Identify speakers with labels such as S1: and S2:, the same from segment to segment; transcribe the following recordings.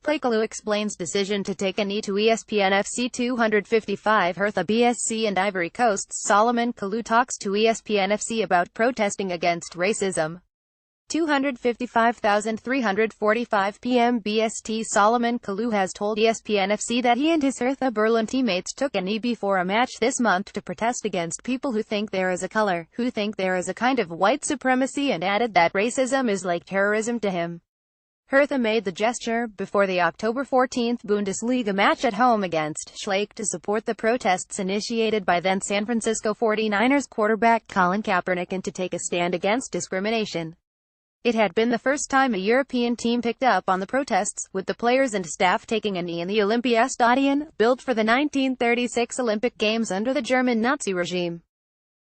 S1: playKalou explains decision to take a knee to ESPN FC 255 Hertha BSC and Ivory Coast's Salomon Kalou talks to ESPN FC about protesting against racism. 255,345 p.m. BST. Salomon Kalou has told ESPN FC that he and his Hertha Berlin teammates took a knee before a match this month to protest against people who think there is a color, who think there is a kind of white supremacy, and added that racism is like terrorism to him. Hertha made the gesture before the October 14 Bundesliga match at home against Schalke to support the protests initiated by then San Francisco 49ers quarterback Colin Kaepernick and to take a stand against discrimination. It had been the first time a European team picked up on the protests, with the players and staff taking a knee in the Olympiastadion, built for the 1936 Olympic Games under the German Nazi regime.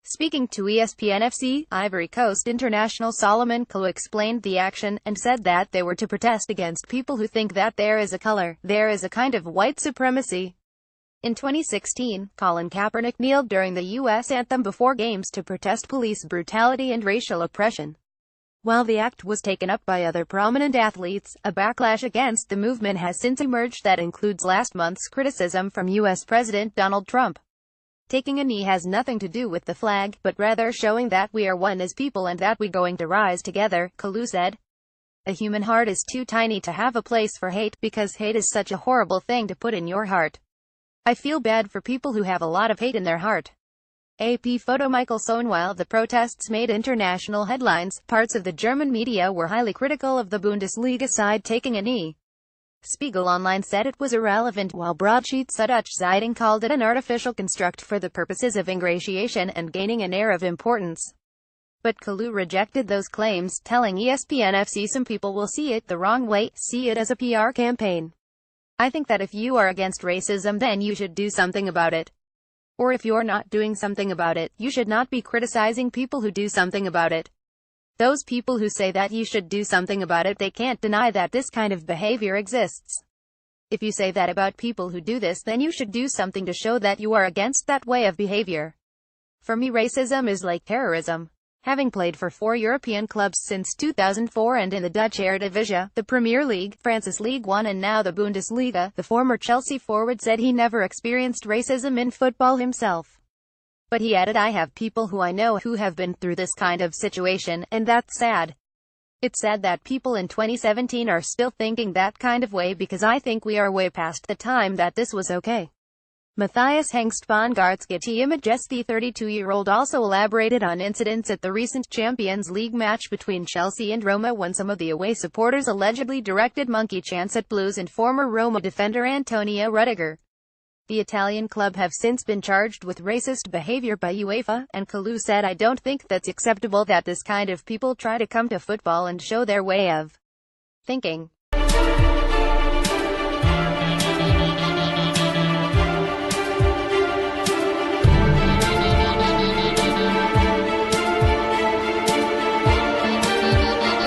S1: Speaking to ESPN FC, Ivory Coast international Salomon Kalou explained the action, and said that they were to protest against people who think that there is a color, there is a kind of white supremacy. In 2016, Colin Kaepernick kneeled during the U.S. anthem before games to protest police brutality and racial oppression. While the act was taken up by other prominent athletes, a backlash against the movement has since emerged that includes last month's criticism from U.S. President Donald Trump. Taking a knee has nothing to do with the flag, but rather showing that we are one as people and that we're going to rise together, Kalou said. A human heart is too tiny to have a place for hate, because hate is such a horrible thing to put in your heart. I feel bad for people who have a lot of hate in their heart. AP photo. Michael Sohn. While the protests made international headlines, parts of the German media were highly critical of the Bundesliga side taking a knee. Spiegel Online said it was irrelevant, while broadsheet Süddeutsche Zeitung called it an artificial construct for the purposes of ingratiation and gaining an air of importance. But Kalou rejected those claims, telling ESPN FC some people will see it the wrong way, see it as a PR campaign. I think that if you are against racism, then you should do something about it. Or if you're not doing something about it, you should not be criticizing people who do something about it. Those people who say that you should do something about it, they can't deny that this kind of behavior exists. If you say that about people who do this, then you should do something to show that you are against that way of behavior. For me, racism is like terrorism. Having played for 4 European clubs since 2004 and in the Dutch Eredivisie, the Premier League, France's League One and now the Bundesliga, the former Chelsea forward said he never experienced racism in football himself. But he added, I have people who I know who have been through this kind of situation, and that's sad. It's sad that people in 2017 are still thinking that kind of way, because I think we are way past the time that this was okay. Matthias Hengst von Gartzgeti Images. The 32-year-old also elaborated on incidents at the recent Champions League match between Chelsea and Roma when some of the away supporters allegedly directed monkey chants at Blues and former Roma defender Antonio Rudiger. The Italian club have since been charged with racist behavior by UEFA, and Kalou said, I don't think that's acceptable that this kind of people try to come to football and show their way of thinking.